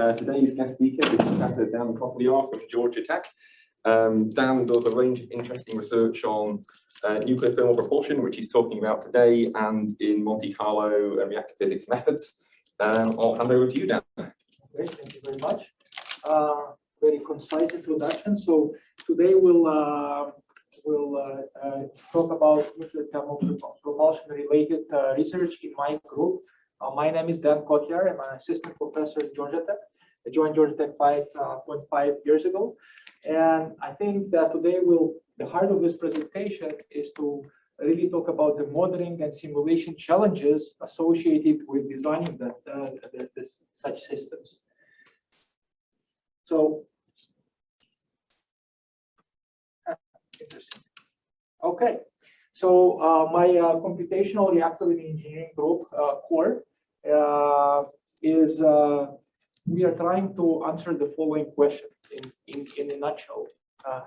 Today's guest speaker is Professor Dan Kotlyar from GATech. Dan does a range of interesting research on nuclear thermal propulsion, which he's talking about today, and in Monte Carlo reactor physics methods. I'll hand over to you, Dan. Okay, thank you very much. Very concise introduction. So today we'll talk about nuclear thermal propulsion related research in my group. My name is Dan Kotlyar. I'm an assistant professor at GATech. I joined GATech 5.5 years ago. And I think that today the heart of this presentation is to really talk about the modeling and simulation challenges associated with designing such systems. So, interesting. Okay. So my computational reactor engineering group core is we are trying to answer the following question in a nutshell.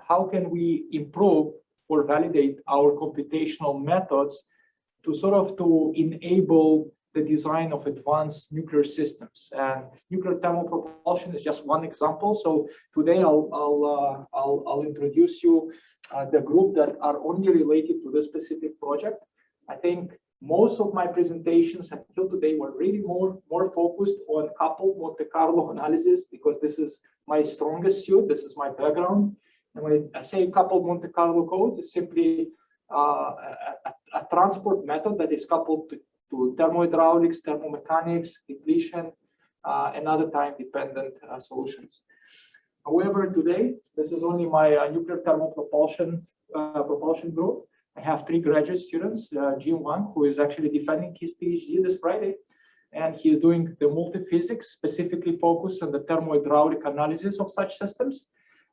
How can we improve or validate our computational methods to enable the design of advanced nuclear systems? And nuclear thermal propulsion is just one example. So today I'll introduce you the group that are only related to this specific project. I think most of my presentations until today were really more focused on coupled Monte Carlo analysis, because this is my strongest suit. This is my background. And when I say coupled Monte Carlo code, it's simply a transport method that is coupled to thermohydraulics, thermomechanics, depletion, and other time-dependent solutions. However, today, this is only my nuclear thermal propulsion group. I have 3 graduate students, Jim Wang, who is actually defending his PhD this Friday, and he is doing the multi-physics, specifically focused on the thermohydraulic analysis of such systems.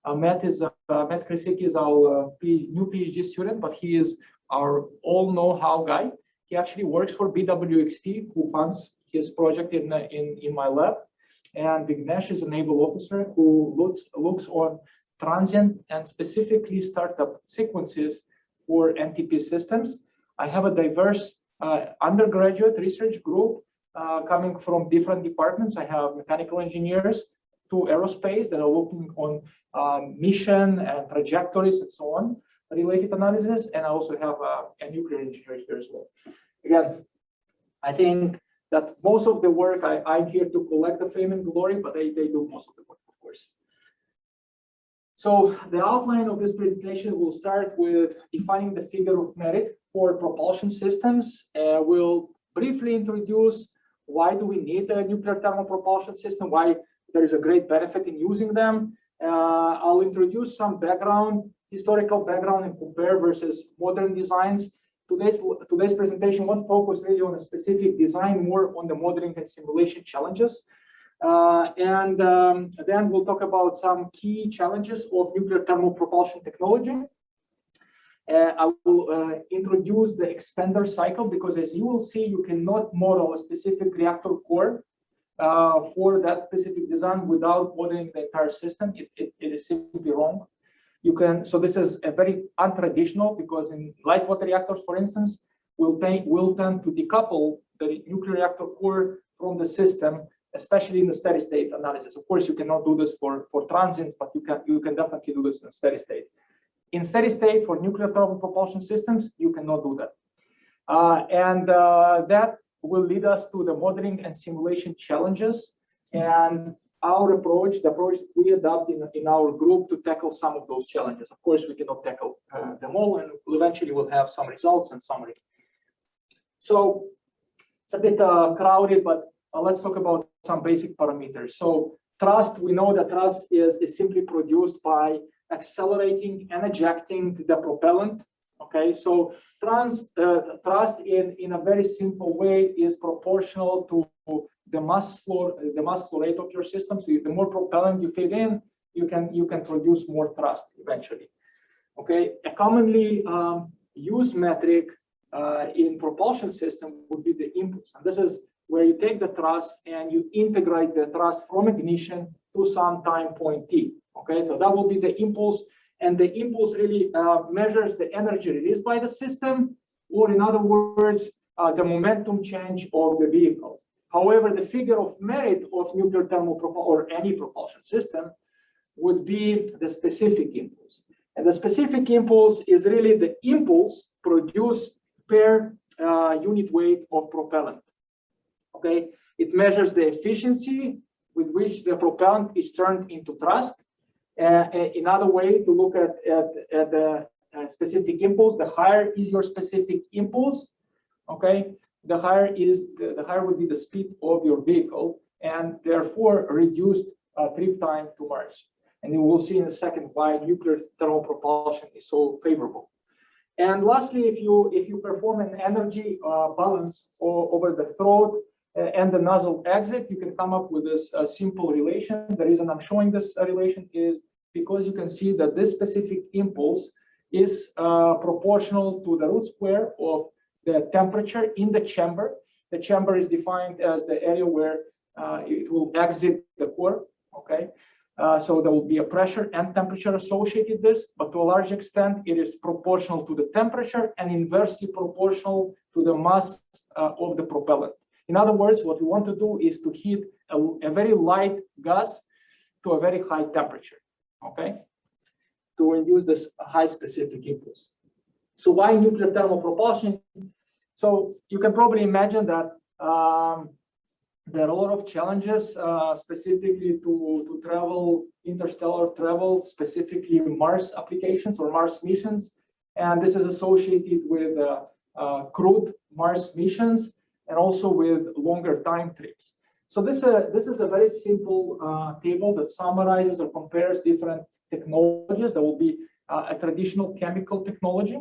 Matt Krasicki is our new PhD student, but he is our all know-how guy. He actually works for BWXT, who funds his project in my lab. And Vignesh is a naval officer who looks on transient and specifically startup sequences for NTP systems. I have a diverse undergraduate research group coming from different departments. I have mechanical engineers to aerospace that are working on mission and trajectories and so on, related analysis. And I also have a nuclear engineer here as well. Again, I think that most of the work, I'm here to collect the fame and glory, but they do most of the work, of course. So the outline of this presentation will start with defining the figure of merit for propulsion systems. We'll briefly introduce why do we need a nuclear thermal propulsion system, why there is a great benefit in using them. I'll introduce some historical background, and compare versus modern designs. Today's presentation won't focus really on a specific design, more on the modeling and simulation challenges. And then we'll talk about some key challenges of nuclear thermal propulsion technology. I will introduce the expander cycle, because as you will see, you cannot model a specific reactor core for that specific design without modeling the entire system. It is simply wrong. So this is a very untraditional, because in light water reactors, for instance, will tend to decouple the nuclear reactor core from the system, especially in the steady state analysis. Of course, you cannot do this for transient, but you can definitely do this in steady state. In steady state for nuclear thermal propulsion systems, you cannot do that. That will lead us to the modeling and simulation challenges, and our approach, the approach that we adopt in our group to tackle some of those challenges. Of course, we cannot tackle them all, and eventually we'll have some results and summary. So it's a bit crowded, but let's talk about some basic parameters. So thrust, we know that thrust is simply produced by accelerating and ejecting the propellant. Okay, so thrust in a very simple way is proportional to the mass flow rate of your system. So the more propellant you feed in, you can produce more thrust eventually. Okay, a commonly used metric in propulsion system would be the impulse, and this is where you take the thrust and you integrate the thrust from ignition to some time point t. Okay, so that will be the impulse, and the impulse really measures the energy released by the system, or in other words, the momentum change of the vehicle. However, the figure of merit of nuclear thermal propulsion or any propulsion system would be the specific impulse. And the specific impulse is really the impulse produced per unit weight of propellant. Okay, it measures the efficiency with which the propellant is turned into thrust. Another way to look at the specific impulse, the higher is your specific impulse, okay, the higher would be the speed of your vehicle, and therefore reduced trip time to Mars. And you will see in a second why nuclear thermal propulsion is so favorable. And lastly, if you perform an energy balance over the throat and the nozzle exit, you can come up with this simple relation. The reason I'm showing this relation is because you can see that this specific impulse is proportional to the root square of the temperature in the chamber. The chamber is defined as the area where it will exit the core, okay? So there will be a pressure and temperature associated with this, but to a large extent, it is proportional to the temperature and inversely proportional to the mass of the propellant. In other words, what we want to do is to heat a very light gas to a very high temperature, okay, to induce this high specific impulse. So why nuclear thermal propulsion? So you can probably imagine that there are a lot of challenges specifically to travel, interstellar travel, specifically Mars applications or Mars missions. And this is associated with crewed Mars missions and also with longer time trips. So this is a very simple table that summarizes or compares different technologies. There will be a traditional chemical technology.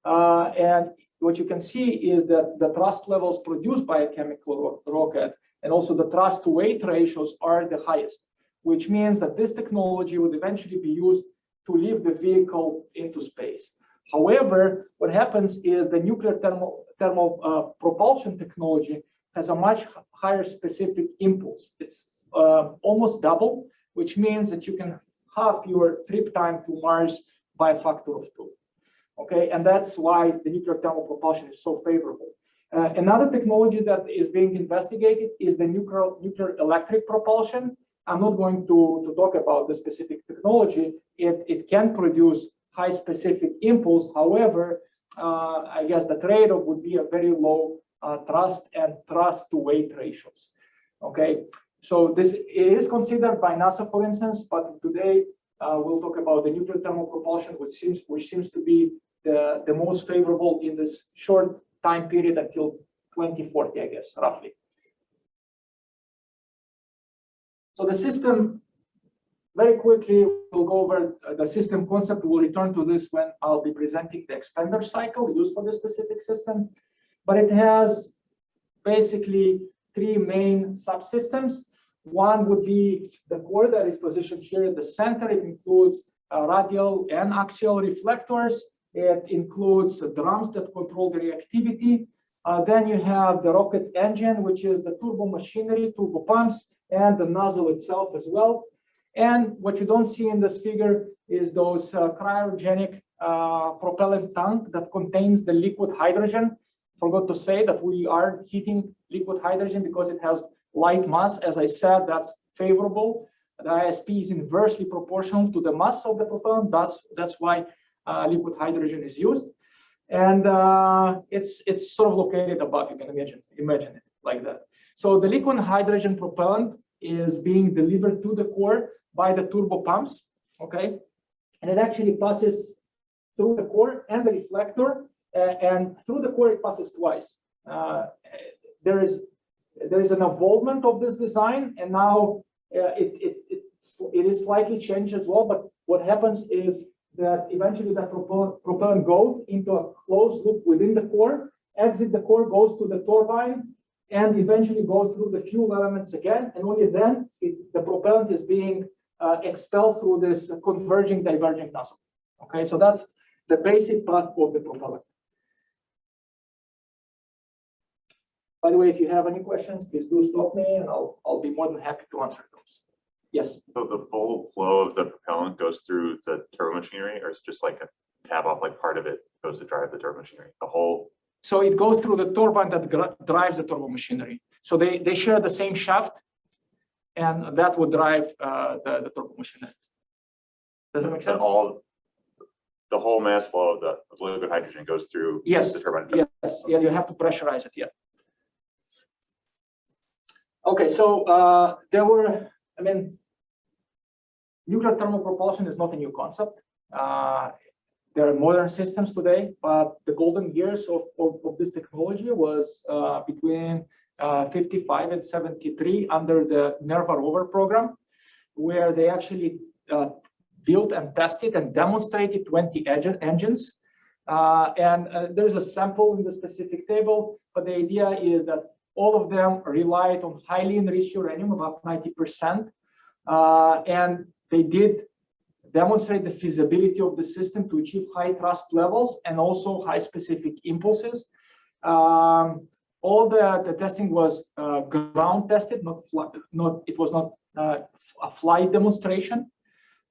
And what you can see is that the thrust levels produced by a chemical rocket and also the thrust to weight ratios are the highest, which means that this technology would eventually be used to lift the vehicle into space. However, what happens is the nuclear thermal propulsion technology has a much higher specific impulse. It's almost double, which means that you can halve your trip time to Mars by a factor of 2. Okay, and that's why the nuclear thermal propulsion is so favorable. Another technology that is being investigated is the nuclear electric propulsion. I'm not going to talk about the specific technology. It can produce high specific impulse. However, I guess the trade-off would be a very low thrust and thrust to weight ratios. Okay, so this is considered by NASA, for instance, but today we'll talk about the nuclear thermal propulsion, which seems to be the most favorable in this short time period until 2040, I guess, roughly. So the system, very quickly, we'll go over the system concept. We'll return to this when I'll be presenting the expander cycle used for this specific system. But it has basically 3 main subsystems. One would be the core that is positioned here at the center. It includes radial and axial reflectors. It includes drums that control the reactivity. Then you have the rocket engine, which is the turbo machinery, turbo pumps, and the nozzle itself as well. And what you don't see in this figure is those cryogenic propellant tank that contains the liquid hydrogen. Forgot to say that we are heating liquid hydrogen because it has light mass. As I said, that's favorable. The ISP is inversely proportional to the mass of the propellant. That's why liquid hydrogen is used. And it's sort of located above. You can imagine it like that. So the liquid hydrogen propellant is being delivered to the core by the turbo pumps, okay? And it actually passes through the core and the reflector, and through the core it passes twice. There is an evolvement of this design, and now it is slightly changed as well. But what happens is that eventually the propellant goes into a closed loop within the core, exit the core, goes to the turbine, and eventually goes through the fuel elements again. And only then the propellant is being expelled through this converging diverging nozzle. Okay, so that's the basic part of the propellant. By the way, if you have any questions, please do stop me, and I'll be more than happy to answer those. Yes. So the full flow of the propellant goes through the turbo machinery, or it's just like a tab off, like part of it goes to drive the turbo machinery, the whole? So it goes through the turbine that drives the turbo machinery. So they share the same shaft, and that would drive the turbo machinery. Does that make sense? The whole mass flow of the liquid hydrogen goes through Yes. the turbine. Yes, yeah, you have to pressurize it, yeah. Okay, so there were, I mean, nuclear thermal propulsion is not a new concept. There are modern systems today, but the golden years of this technology was between 55 and 73 under the NERVA rover program, where they actually built and tested and demonstrated 20 engines. There's a sample in the specific table, but the idea is that all of them relied on highly enriched uranium, about 90%. And they did demonstrate the feasibility of the system to achieve high thrust levels and also high specific impulses. All the testing was ground tested, it was not a flight demonstration.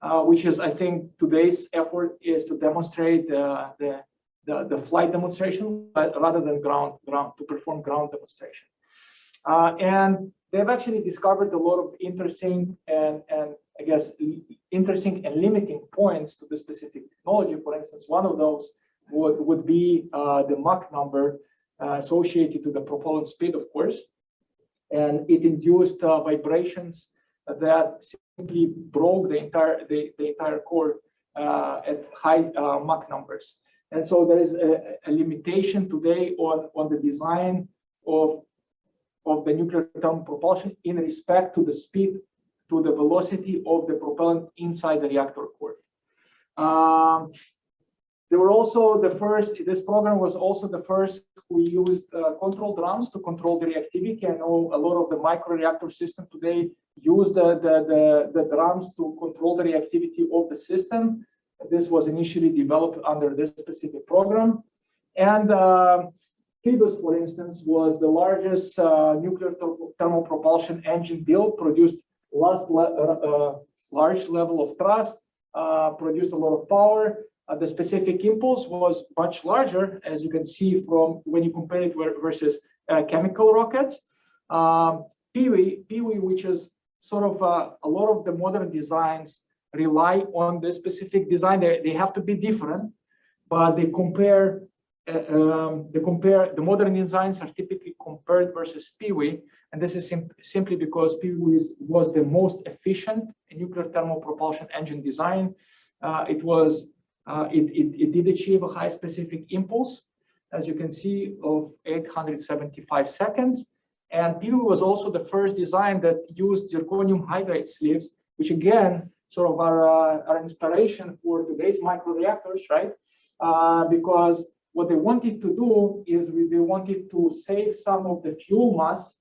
Which is, I think, today's effort is to demonstrate the flight demonstration, but rather than to perform ground demonstration. And they've actually discovered a lot of interesting and I guess interesting and limiting points to the specific technology. For instance, one of those would be the Mach number associated to the propellant speed, of course, and it induced vibrations that simply broke the entire core at high Mach numbers. And so there is a limitation today on the design of the nuclear thermal propulsion in respect to the speed, to the velocity of the propellant inside the reactor core. They were also the first, this program was also the first who used control drums to control the reactivity. I know a lot of the microreactor system today use the drums to control the reactivity of the system. This was initially developed under this specific program. And Phoebus, for instance, was the largest nuclear thermal propulsion engine built, produced large level of thrust, produced a lot of power. The specific impulse was much larger, as you can see from when you compare it versus chemical rockets. Peewee, which is sort of a lot of the modern designs rely on this specific design. They have to be different, but they compare. The modern designs are typically compared versus Peewee, and this is simply because Peewee was the most efficient nuclear thermal propulsion engine design. It did achieve a high specific impulse, as you can see, of 875 seconds. And Peewee was also the first design that used zirconium hydride sleeves, which again, sort of our inspiration for today's microreactors, right? Because what they wanted to do is they wanted to save some of the fuel mass,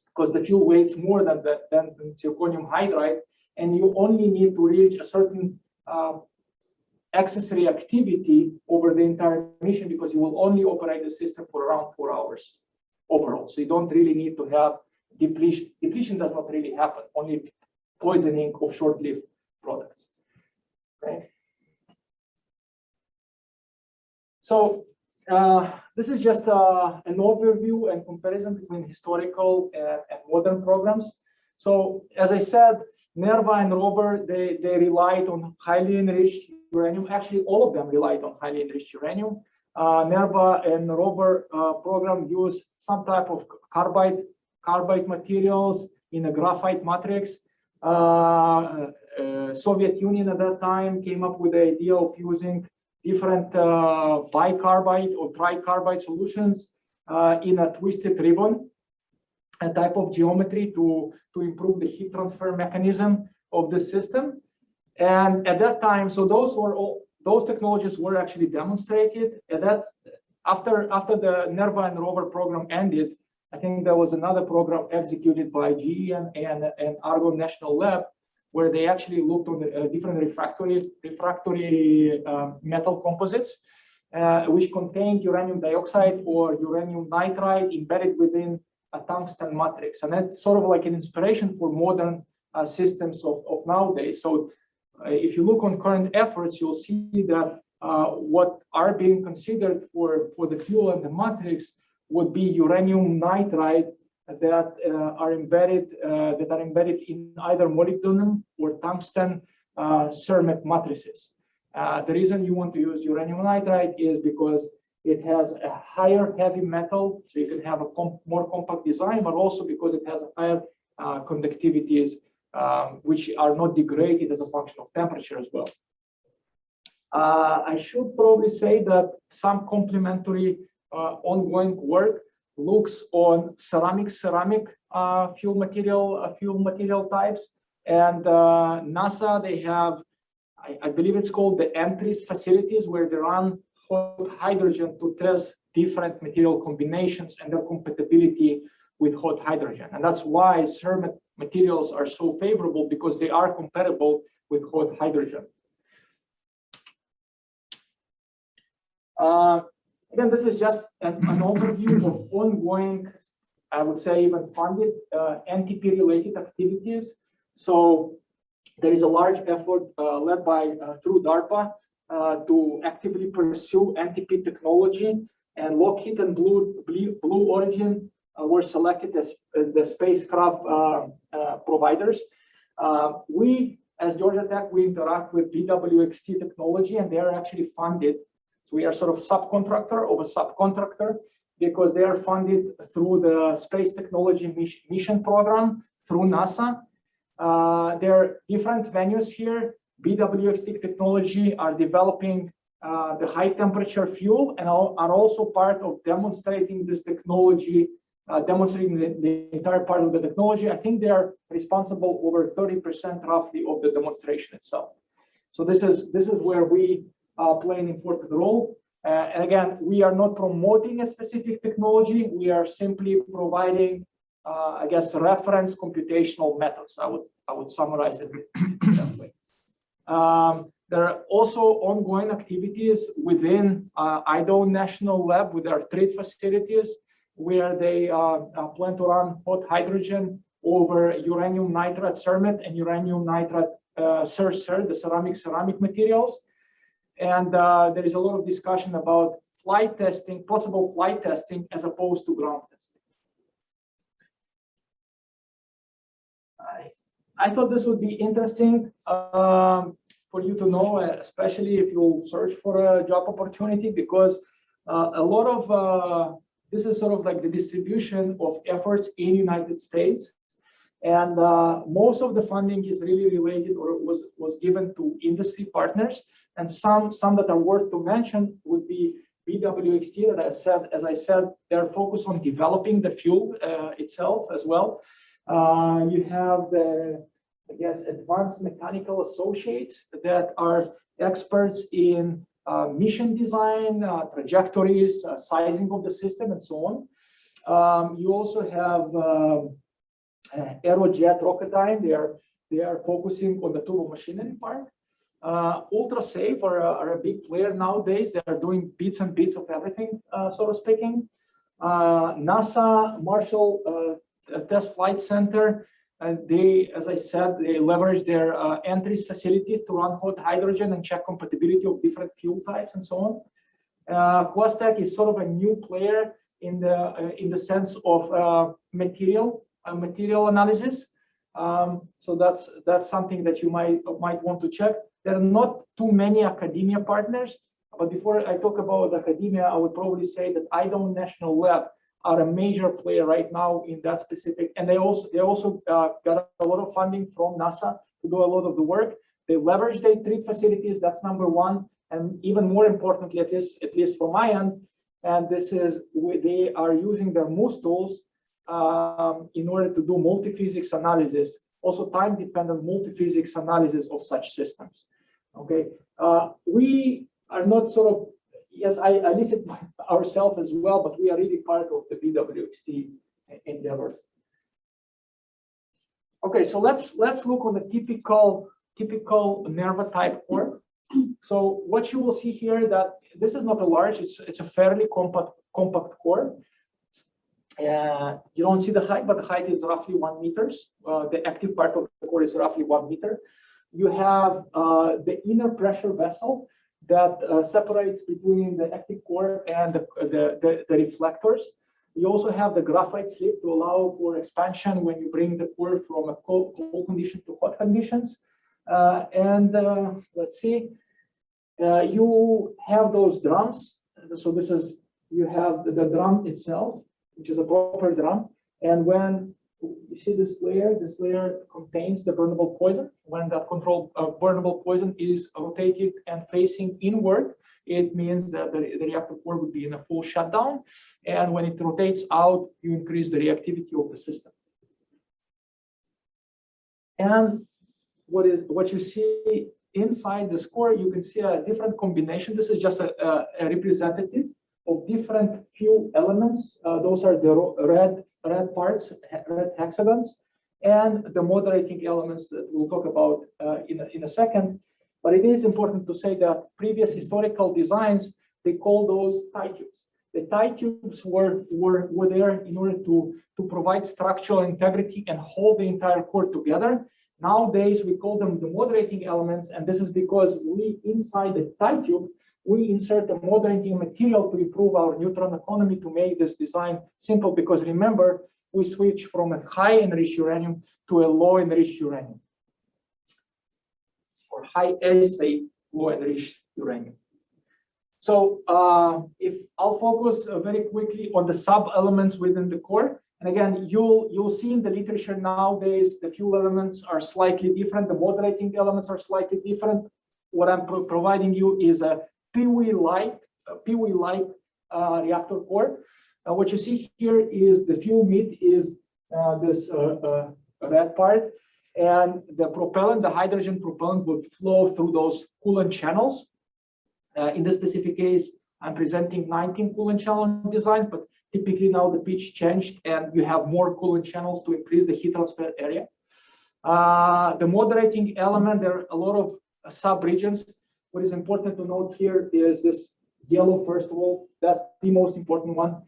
because the fuel weighs more than zirconium hydride, and you only need to reach a certain excess reactivity over the entire mission, because you will only operate the system for around 4 hours overall. So you don't really need to have depletion. Depletion does not really happen, only poisoning of short-lived products. Okay. So this is just an overview and comparison between historical and modern programs. So as I said, NERVA and rover, they relied on highly enriched uranium. Actually, all of them relied on highly enriched uranium. NERVA and rover program use some type of carbide materials in a graphite matrix. Soviet Union at that time came up with the idea of using different bicarbide or tricarbide solutions in a twisted ribbon, a type of geometry to improve the heat transfer mechanism of the system. And at that time, so those technologies were actually demonstrated. And that's after the NERVA and rover program ended. I think there was another program executed by GE and Argonne National Lab, where they actually looked on the different refractory metal composites, which contained uranium dioxide or uranium nitride embedded within a tungsten matrix. And that's sort of like an inspiration for modern systems of nowadays. So if you look on current efforts, you'll see that what are being considered for the fuel and the matrix would be uranium nitride that are embedded in either molybdenum or tungsten ceramic matrices. The reason you want to use uranium nitride is because it has a higher heavy metal, so you can have a more compact design, but also because it has higher conductivities, which are not degraded as a function of temperature as well. I should probably say that some complementary ongoing work looks on ceramic fuel material types, and NASA, they have, I believe it's called the entries facilities, where they run hot hydrogen to test different material combinations and their compatibility with hot hydrogen. And that's why ceramic materials are so favorable, because they are compatible with hot hydrogen. Again, this is just an overview of ongoing, I would say even funded NTP-related activities. So there is a large effort led by through DARPA to actively pursue NTP technology, and Lockheed and Blue Origin were selected as the spacecraft providers. We, as Georgia Tech, we interact with BWXT technology, and they are actually funded. So we are sort of subcontractor of a subcontractor, because they are funded through the Space Technology Mission Program through NASA. There are different venues here. BWXT technology are developing the high temperature fuel, and are also part of demonstrating this technology, demonstrating the entire part of the technology. I think they are responsible over 30% roughly of the demonstration itself. So this is where we play an important role. And again, we are not promoting a specific technology. We are simply providing, I guess, reference computational methods. I would summarize it that way. There are also ongoing activities within Idaho National Lab with their trade facilities, where they plan to run hot hydrogen over uranium nitride cermet and uranium nitride SUR, the ceramic materials. And there is a lot of discussion about flight testing, possible flight testing, as opposed to ground testing. I thought this would be interesting for you to know, especially if you search for a job opportunity, because a lot of this is sort of like the distribution of efforts in the United States. And most of the funding is really related, or was given to industry partners. And some that are worth to mention would be BWXT, that as I said, they're focused on developing the fuel itself as well. You have the, I guess, Advanced Mechanical Associates that are experts in mission design, trajectories, sizing of the system, and so on. You also have Aerojet Rocketdyne. They are focusing on the turbo machinery part. UltraSafe are a big player nowadays. They are doing bits and bits of everything, so to speaking. NASA Marshall Test Flight Center, they, as I said, they leverage their entries facilities to run hot hydrogen and check compatibility of different fuel types and so on. GATech is sort of a new player in the sense of material analysis. So that's something that you might want to check. There are not too many academia partners, but before I talk about academia, I would probably say that Idaho National Lab are a major player right now in that specific, and they also got a lot of funding from NASA to do a lot of the work. They leverage their treat facilities. That's number one, and even more importantly, at least from my end, and this is they are using their MOOS tools in order to do multi-physics analysis, also time-dependent multi-physics analysis of such systems. Okay, we are not sort of, yes, I listed ourselves as well, but we are really part of the BWXT endeavors. Okay, so let's look on the typical NERVA type core. So what you will see here, that this is not a large, it's a fairly compact core. You don't see the height, but the height is roughly 1 meter. The active part of the core is roughly 1 meter. You have the inner pressure vessel that separates between the active core and the reflectors. You also have the graphite slip to allow for expansion when you bring the core from a cold condition to hot conditions. Let's see, you have those drums. So this is, you have the drum itself, which is a proper drum. And when you see this layer contains the burnable poison. When that burnable poison is rotated and facing inward, it means that the reactor core would be in a full shutdown. And when it rotates out, you increase the reactivity of the system. And what you see inside this core, you can see a different combination. This is just a representative of different fuel elements. Those are the red parts, red hexagons, and the moderating elements that we'll talk about in a second. But it is important to say that previous historical designs, they call those tie tubes. The tie tubes were there in order to provide structural integrity and hold the entire core together. Nowadays, we call them the moderating elements, and this is because inside the tie tube, we insert a moderating material to improve our neutron economy, to make this design simple, because remember, we switch from a high enriched uranium to a low enriched uranium, or high assay low enriched uranium. So if I'll focus very quickly on the sub-elements within the core. And again, you'll see in the literature nowadays, the fuel elements are slightly different. The moderating elements are slightly different. What I'm providing you is a PV-like reactor core. What you see here is the fuel mid is this red part, and the propellant, the hydrogen propellant, would flow through those coolant channels. In this specific case, I'm presenting 19 coolant channel designs, but typically now the pitch changed and you have more coolant channels to increase the heat transfer area. The moderating element, there are a lot of sub-regions. What is important to note here is this yellow, first of all, that's the most important one.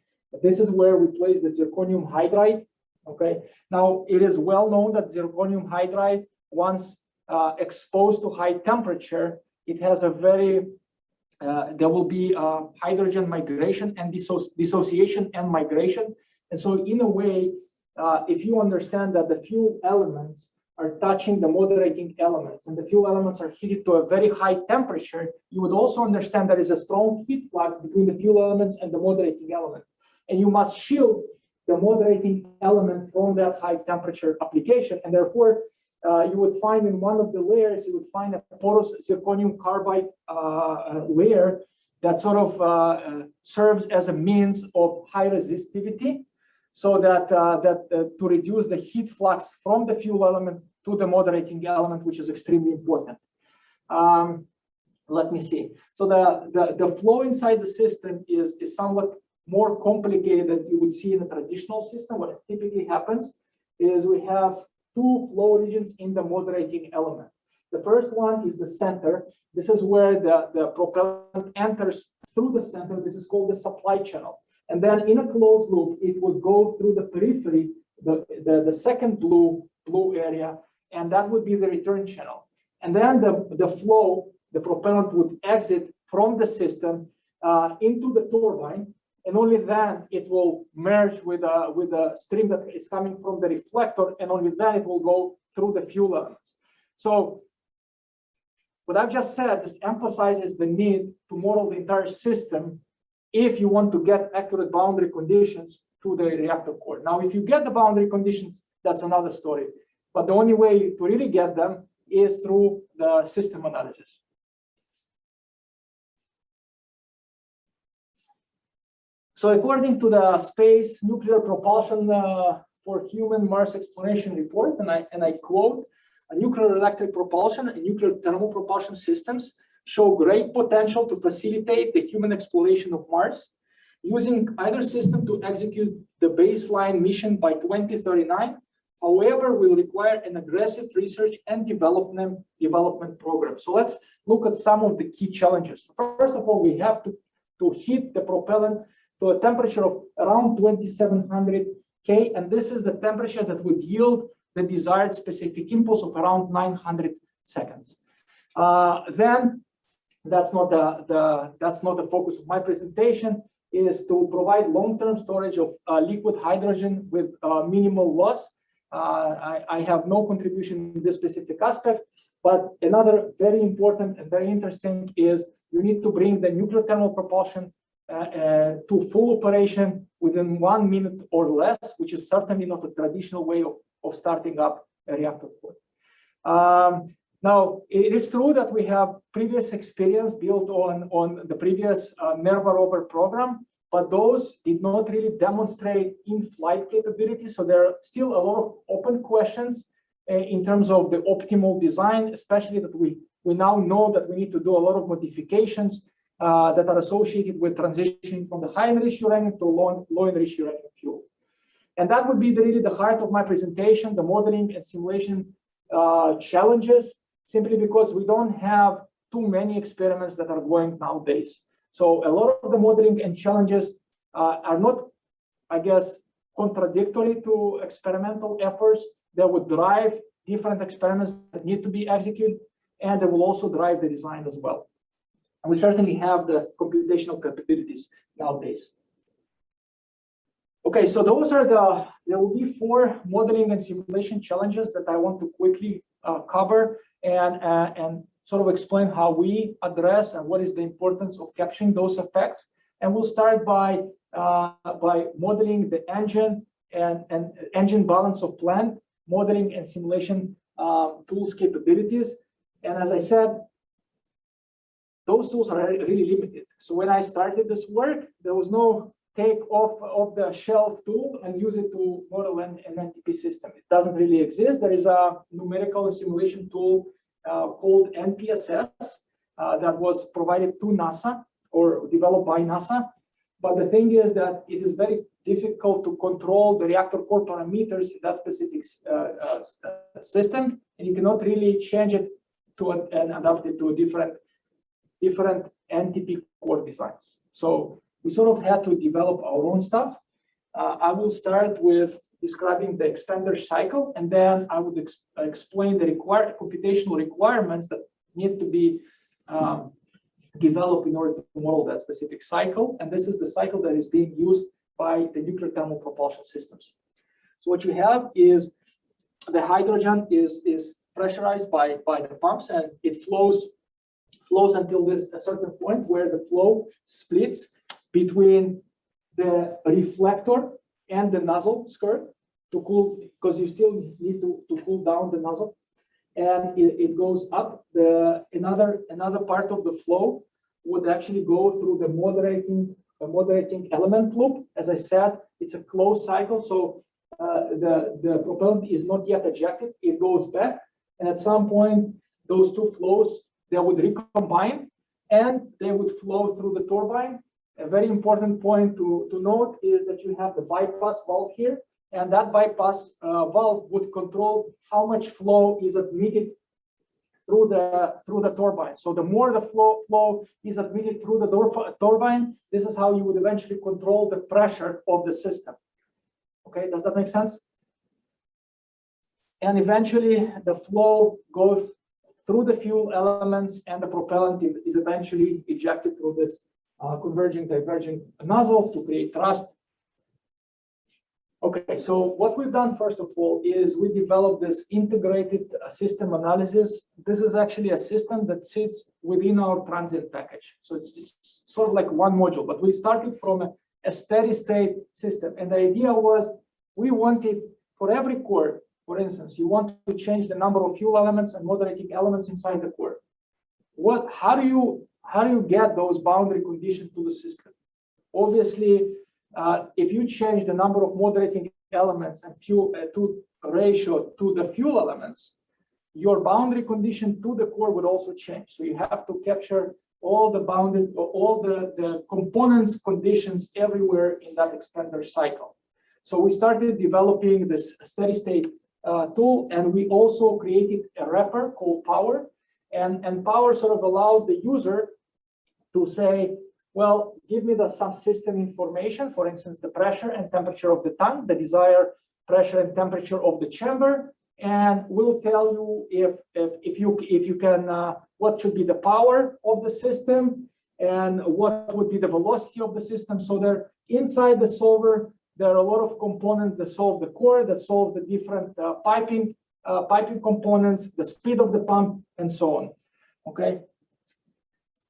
This is where we place the zirconium hydride. Okay, now it is well known that zirconium hydride, once exposed to high temperature, it has a very there will be hydrogen migration and dissociation and migration. And so in a way, if you understand that the fuel elements are touching the moderating elements and the fuel elements are heated to a very high temperature, you would also understand there is a strong heat flux between the fuel elements and the moderating element. And you must shield the moderating element from that high temperature application. And therefore, you would find in one of the layers, you would find a porous zirconium carbide layer that sort of serves as a means of high resistivity, so that, to reduce the heat flux from the fuel element to the moderating element, which is extremely important. Let me see. So the flow inside the system is somewhat more complicated than you would see in a traditional system. What typically happens is we have two flow regions in the moderating element. The first one is the center. This is where the propellant enters through the center. This is called the supply channel. And then in a closed loop, it would go through the periphery, the second blue area, and that would be the return channel. And then the flow, the propellant would exit from the system into the turbine, and only then it will merge with a stream that is coming from the reflector, and only then it will go through the fuel elements. So what I've just said just emphasizes the need to model the entire system if you want to get accurate boundary conditions to the reactor core. Now, if you get the boundary conditions, that's another story. But the only way to really get them is through the system analysis. So according to the Space Nuclear Propulsion for Human Mars Exploration report, and I quote, nuclear electric propulsion and nuclear thermal propulsion systems show great potential to facilitate the human exploration of Mars, using either system to execute the baseline mission by 2039. However, will require an aggressive research and development program. So let's look at some of the key challenges. First of all, we have to heat the propellant to a temperature of around 2700 K, and this is the temperature that would yield the desired specific impulse of around 900 seconds. Then that's not the focus of my presentation. is to provide long-term storage of liquid hydrogen with minimal loss. I have no contribution in this specific aspect, but another very important and very interesting is you need to bring the nuclear thermal propulsion to full operation within 1 minute or less, which is certainly not a traditional way of starting up a reactor core. Now, it is true that we have previous experience built on the previous NERVA rover program, but those did not really demonstrate in-flight capability. So there are still a lot of open questions in terms of the optimal design, especially that we now know that we need to do a lot of modifications that are associated with transitioning from the high-enriched uranium to low-enriched uranium fuel. And that would be really the heart of my presentation, the modeling and simulation challenges, simply because we don't have too many experiments that are going nowadays. So a lot of the modeling and challenges are not, I guess, contradictory to experimental efforts. They would drive different experiments that need to be executed, and they will also drive the design as well. And we certainly have the computational capabilities nowadays. Okay, so those are there will be 4 modeling and simulation challenges that I want to quickly cover and sort of explain how we address and what is the importance of capturing those effects. And we'll start by modeling the engine and engine balance of plant, modeling and simulation tools capabilities. And as I said, those tools are really limited. So when I started this work, there was no take off of the shelf tool and use it to model an NTP system. It doesn't really exist. There is a numerical and simulation tool called NPSS that was provided to NASA or developed by NASA. But the thing is that it is very difficult to control the reactor core parameters in that specific system, and you cannot really change it to and adapt it to a different NTP core designs. So we sort of had to develop our own stuff. I will start with describing the expander cycle, and then I would explain the computational requirements that need to be developed in order to model that specific cycle. And this is the cycle that is being used by the nuclear thermal propulsion systems. So what you have is the hydrogen is pressurized by the pumps, and it flows until there's a certain point where the flow splits between the reflector and the nozzle skirt to cool, because you still need to cool down the nozzle, and it goes up. Another part of the flow would actually go through the moderating element loop. As I said, it's a closed cycle, so the propellant is not yet ejected. It goes back, and at some point, those two flows, they would recombine, and they would flow through the turbine. A very important point to note is that you have the bypass valve here, and that bypass valve would control how much flow is admitted through the turbine. So the more the flow is admitted through the turbine, this is how you would eventually control the pressure of the system. Okay, does that make sense? And eventually the flow goes through the fuel elements, and the propellant is eventually ejected through this converging diverging nozzle to create thrust. Okay, so what we've done first of all is we developed this integrated system analysis. This is actually a system that sits within our transient package. So it's sort of like one module, but we started from a steady state system. And the idea was we wanted for every core, for instance, you want to change the number of fuel elements and moderating elements inside the core. How do you get those boundary conditions to the system? Obviously, if you change the number of moderating elements and fuel to ratio to the fuel elements, your boundary condition to the core would also change. So you have to capture all the boundary, all the components conditions everywhere in that expander cycle. So we started developing this steady state tool, and we also created a wrapper called Power, and Power sort of allowed the user to say, well, give me the subsystem information, for instance, the pressure and temperature of the tank, the desired pressure and temperature of the chamber, and we'll tell you if you can what should be the power of the system, and what would be the velocity of the system. So there, inside the solver, there are a lot of components that solve the core, that solve the different piping components, the speed of the pump, and so on. Okay.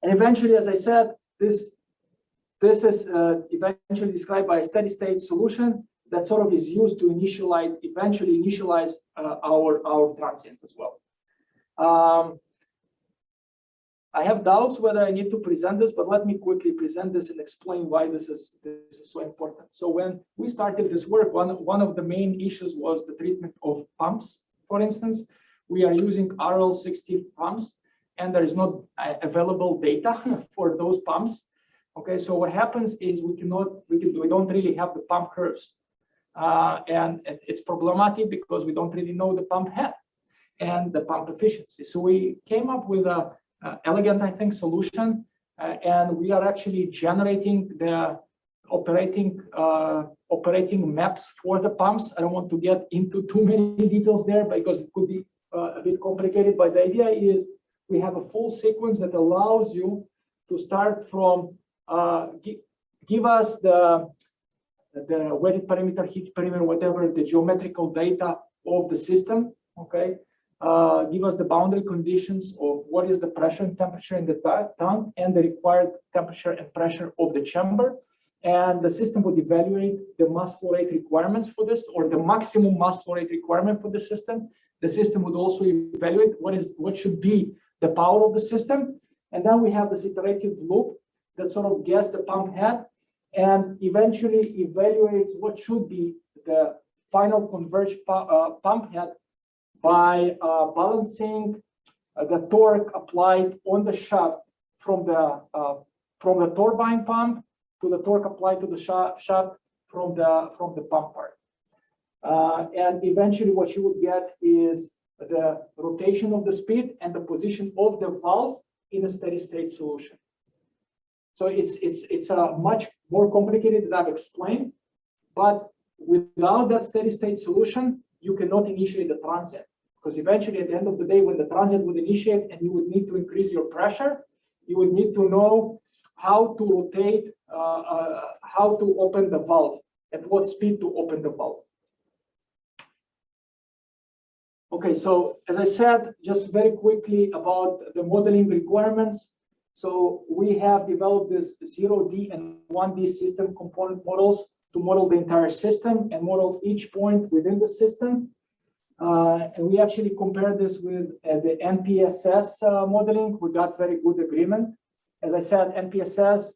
And eventually, as I said, this is eventually described by a steady state solution that sort of is used to eventually initialize our transient as well. I have doubts whether I need to present this, but let me quickly present this and explain why this is so important. So when we started this work, one of the main issues was the treatment of pumps. For instance, we are using RL60 pumps, and there is not available data for those pumps. Okay, so what happens is we don't really have the pump curves, and it's problematic because we don't really know the pump head and the pump efficiency. So we came up with a elegant, I think, solution, and we are actually generating the operating maps for the pumps. I don't want to get into too many details there because it could be a bit complicated, but the idea is we have a full sequence that allows you to start from give us the weighted perimeter, heat perimeter, whatever, the geometrical data of the system, okay? Give us the boundary conditions of what is the pressure and temperature in the tank and the required temperature and pressure of the chamber. And the system would evaluate the mass flow rate requirements for this, or the maximum mass flow rate requirement for the system. The system would also evaluate what should be the power of the system. And then we have this iterative loop that sort of guesses the pump head and eventually evaluates what should be the final converged pump head by balancing the torque applied on the shaft from the turbine pump to the torque applied to the shaft from the pump part. And eventually what you would get is the rotation of the speed and the position of the valve in a steady state solution. So it's a much more complicated than I've explained, but without that steady state solution, you cannot initiate the transient, because eventually at the end of the day, when the transient would initiate and you would need to increase your pressure, you would need to know how to rotate, how to open the valve, at what speed to open the valve. Okay, so as I said, just very quickly about the modeling requirements. So we have developed this 0D and 1D system component models to model the entire system and model each point within the system. And we actually compared this with the NPSS modeling. We got very good agreement. As I said, NPSS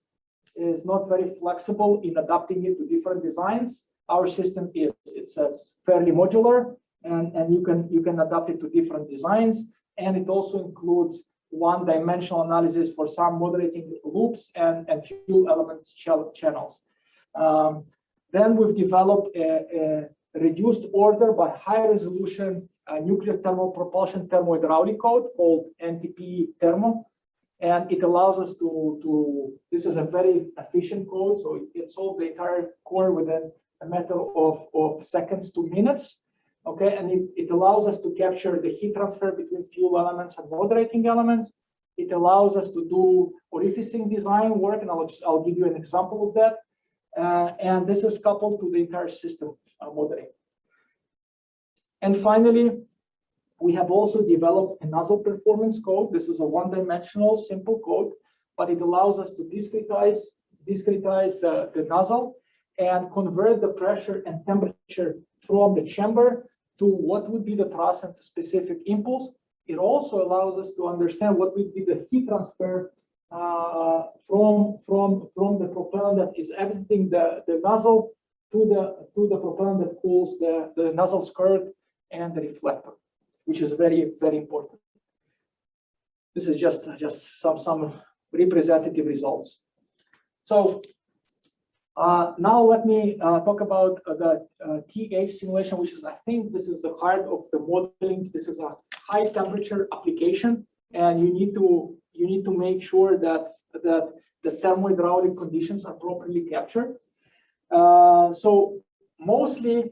is not very flexible in adapting it to different designs. Our system is, it's fairly modular, and you can adapt it to different designs. And it also includes one-dimensional analysis for some moderating loops and fuel elements channels. Then we've developed a reduced order but high resolution nuclear thermal propulsion thermohydraulic code called NTP Thermo. And it allows us this is a very efficient code, so it solves the entire core within a matter of seconds to minutes. Okay, and it allows us to capture the heat transfer between fuel elements and moderating elements. It allows us to do orificing design work, and I'll give you an example of that. And this is coupled to the entire system modeling. And finally, we have also developed a nozzle performance code. This is a one-dimensional simple code, but it allows us to discretize the nozzle and convert the pressure and temperature from the chamber to what would be the transient specific impulse. It also allows us to understand what would be the heat transfer from the propellant that is exiting the nozzle to the propellant that cools the nozzle skirt and the reflector, which is very, very important. This is just some representative results. So now let me talk about the TH simulation, which is, I think this is the heart of the modeling. This is a high temperature application, and you need to make sure that the thermohydraulic conditions are properly captured. So mostly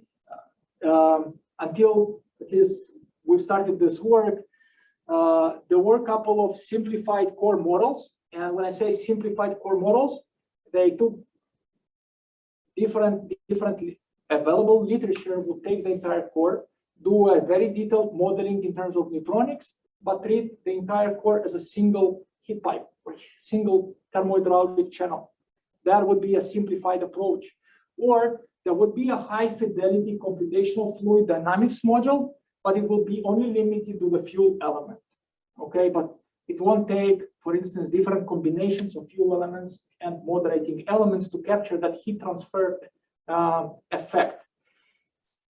until at least we've started this work, there were a couple of simplified core models And when I say simplified core models, they took differently available literature, would take the entire core, do a very detailed modeling in terms of neutronics, but treat the entire core as a single heat pipe or single thermohydraulic channel. That would be a simplified approach. Or there would be a high fidelity computational fluid dynamics module, but it will be only limited to the fuel element. Okay, but it won't take, for instance, different combinations of fuel elements and moderating elements to capture that heat transfer effect.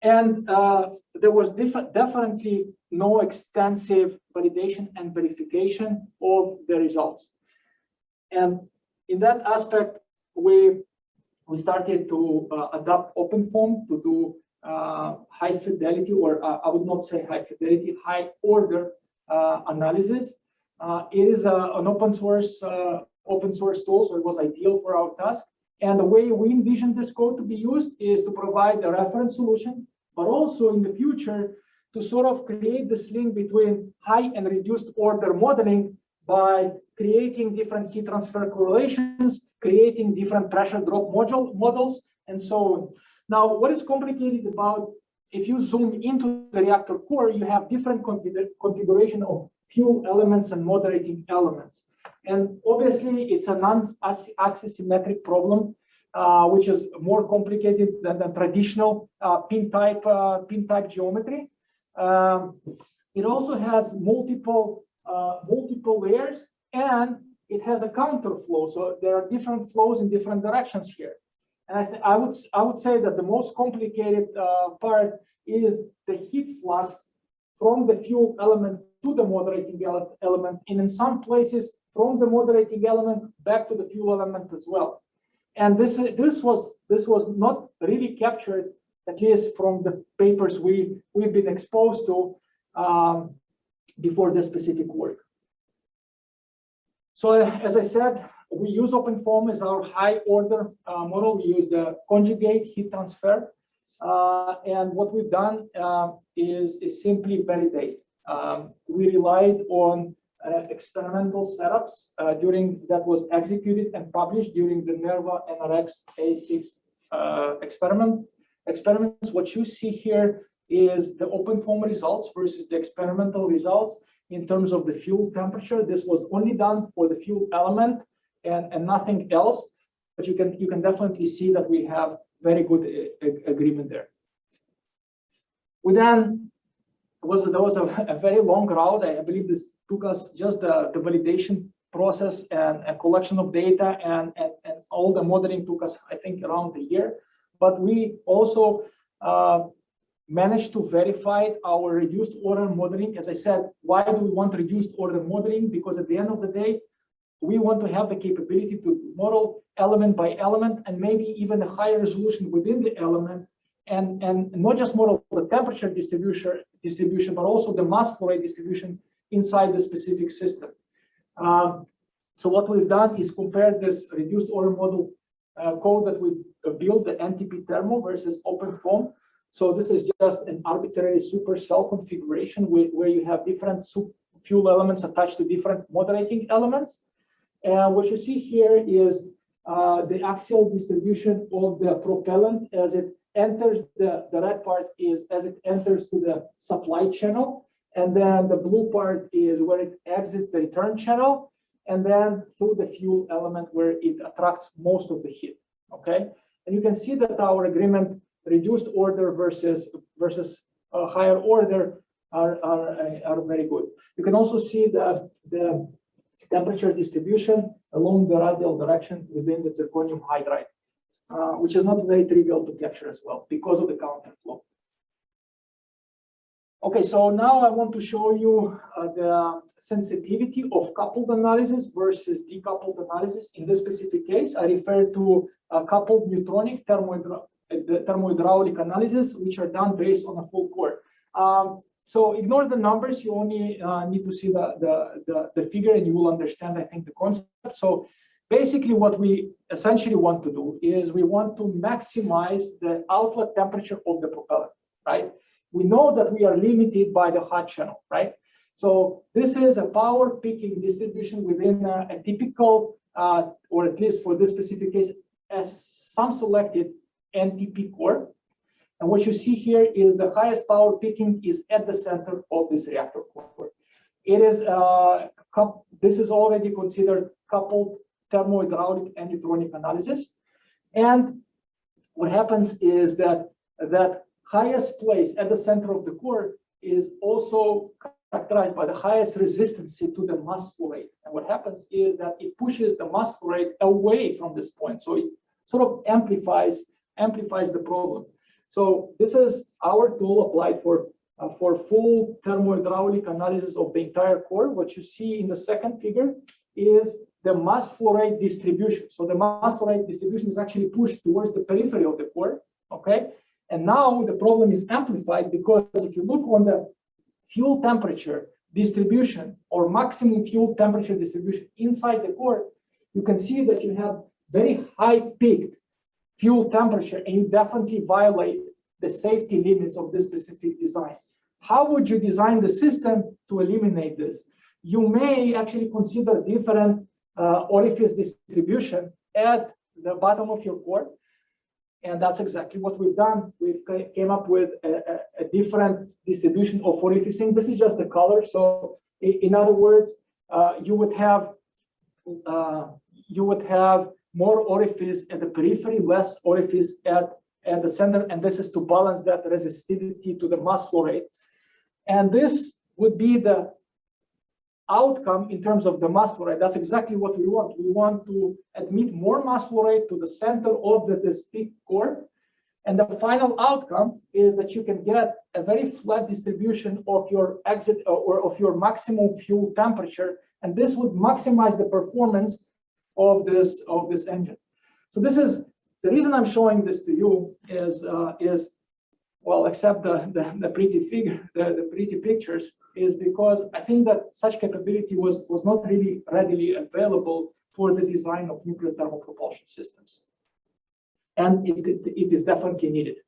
And there was definitely no extensive validation and verification of the results. And in that aspect, we started to adopt OpenFOAM to do high fidelity, or I would not say high fidelity, high order analysis. It is an open source tool, so it was ideal for our task. And the way we envision this code to be used is to provide a reference solution, but also in the future to sort of create this link between high and reduced order modeling by creating different heat transfer correlations, creating different pressure drop models, and so on. Now, what is complicated about, if you zoom into the reactor core, you have different configuration of fuel elements and moderating elements. And obviously, it's a non-axisymmetric problem, which is more complicated than the traditional pin type geometry. It also has multiple layers, and it has a counterflow. So there are different flows in different directions here. And I would say that the most complicated part is the heat flux from the fuel element to the moderating element, and in some places from the moderating element back to the fuel element as well. And this was not really captured, at least from the papers we've been exposed to before this specific work. So as I said, we use OpenFOAM as our high order model. We use the conjugate heat transfer. And what we've done is simply validate. We relied on experimental setups that was executed and published during the NERVA NRX A6 experiments. What you see here is the OpenFOAM results versus the experimental results in terms of the fuel temperature. This was only done for the fuel element and nothing else, but you can definitely see that we have very good agreement there. There was a very long route. I believe this took us just the validation process and a collection of data and all the modeling took us, I think, around a year. But we also managed to verify our reduced order modeling. As I said, why do we want reduced order modeling? Because at the end of the day, we want to have the capability to model element by element and maybe even a higher resolution within the element, and not just model the temperature distribution, but also the mass flow rate distribution inside the specific system. So what we've done is compare this reduced order model code that we built, the NTP thermo versus OpenFOAM. So this is just an arbitrary supercell configuration where you have different fuel elements attached to different moderating elements. And what you see here is the axial distribution of the propellant as it enters, the red part is as it enters to the supply channel, and then the blue part is where it exits the return channel, and then through the fuel element where it attracts most of the heat. Okay, and you can see that our agreement, reduced order versus higher order, are very good. You can also see the temperature distribution along the radial direction within the zirconium hydride, which is not very trivial to capture as well because of the counterflow. Okay, so now I want to show you the sensitivity of coupled analysis versus decoupled analysis. In this specific case, I refer to coupled neutronic thermohydraulic analysis, which are done based on a full core. So ignore the numbers. You only need to see the figure, and you will understand, I think, the concept. So basically, what we essentially want to do is we want to maximize the outlet temperature of the propellant, right? We know that we are limited by the hot channel, right? So this is a power peaking distribution within a typical, or at least for this specific case, some selected NTP core. And what you see here is the highest power peaking is at the center of this reactor core. It is this is already considered coupled thermohydraulic and neutronic analysis. And what happens is that that highest place at the center of the core is also characterized by the highest resistance to the mass flow rate. And what happens is that it pushes the mass flow rate away from this point. So it sort of amplifies the problem. So this is our tool applied for full thermohydraulic analysis of the entire core. What you see in the second figure is the mass flow rate distribution. So the mass flow rate distribution is actually pushed towards the periphery of the core, okay? And now the problem is amplified because if you look on the fuel temperature distribution or maximum fuel temperature distribution inside the core, you can see that you have very high peaked fuel temperature and you definitely violate the safety limits of this specific design. How would you design the system to eliminate this? You may actually consider different orifice distribution at the bottom of your core. And that's exactly what we've done. We've came up with a different distribution of orificing. This is just the color. So in other words, you would have more orifice at the periphery, less orifice at the center. And this is to balance that resistivity to the mass flow rate. And this would be the outcome in terms of the mass flow rate. That's exactly what we want. We want to admit more mass flow rate to the center of this peak core. And the final outcome is that you can get a very flat distribution of your exit or of your maximum fuel temperature. And this would maximize the performance of this engine. So this is the reason I'm showing this to you is well, except the pretty figure, the pretty pictures, is because I think that such capability was not really readily available for the design of nuclear thermal propulsion systems. And it is definitely needed.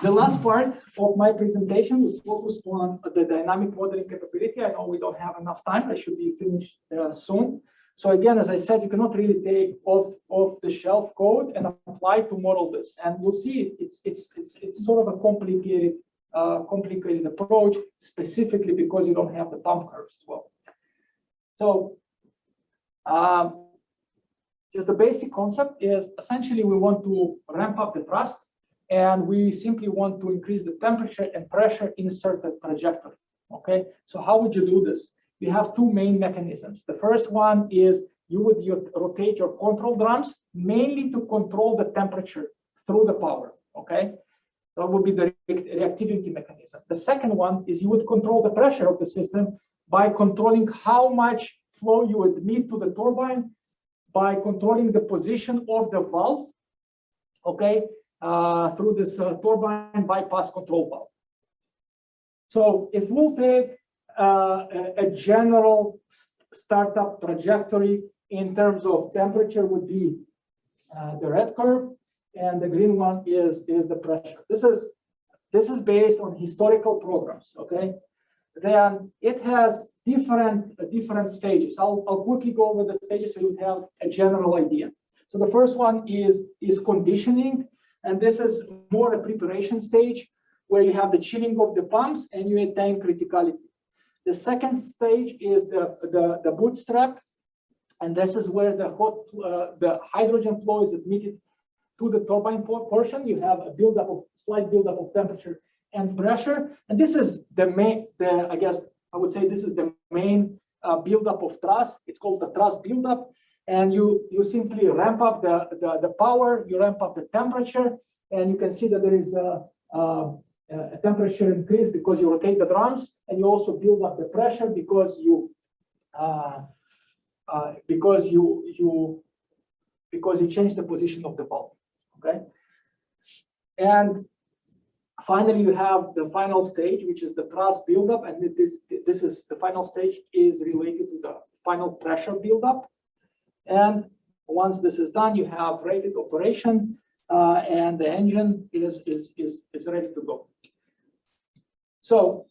The last part of my presentation was focused on the dynamic modeling capability. I know we don't have enough time. I should be finished soon. So again, as I said, you cannot really take off-the-shelf code and apply to model this. And you'll see it's sort of a complicated approach, specifically because you don't have the bump curves as well. So just the basic concept is essentially we want to ramp up the thrust, and we simply want to increase the temperature and pressure in a certain trajectory. Okay, so how would you do this? You have two main mechanisms. The first one is you rotate your control drums mainly to control the temperature through the power. Okay, that would be the reactivity mechanism. The second one is you would control the pressure of the system by controlling how much flow you admit to the turbine, by controlling the position of the valve, okay, through this turbine bypass control valve. So if we'll take a general startup trajectory in terms of temperature would be the red curve, and the green one is the pressure. This is based on historical programs. Okay, then it has different stages. I'll quickly go over the stages so you have a general idea. So the first one is conditioning, and this is more a preparation stage where you have the chilling of the pumps and you attain criticality. The second stage is the bootstrap, and this is where the hydrogen flow is admitted to the turbine portion. You have a slight buildup of temperature and pressure, and this is the main. I guess I would say this is the main buildup of thrust. It's called the thrust buildup, and you simply ramp up the power, you ramp up the temperature, and you can see that there is a temperature increase because you rotate the drums, and you also build up the pressure because you change the position of the valve. Okay, and finally you have the final stage, which is the thrust buildup, and this is the final stage is related to the final pressure buildup. And once this is done, you have rated operation, and the engine is ready to go. So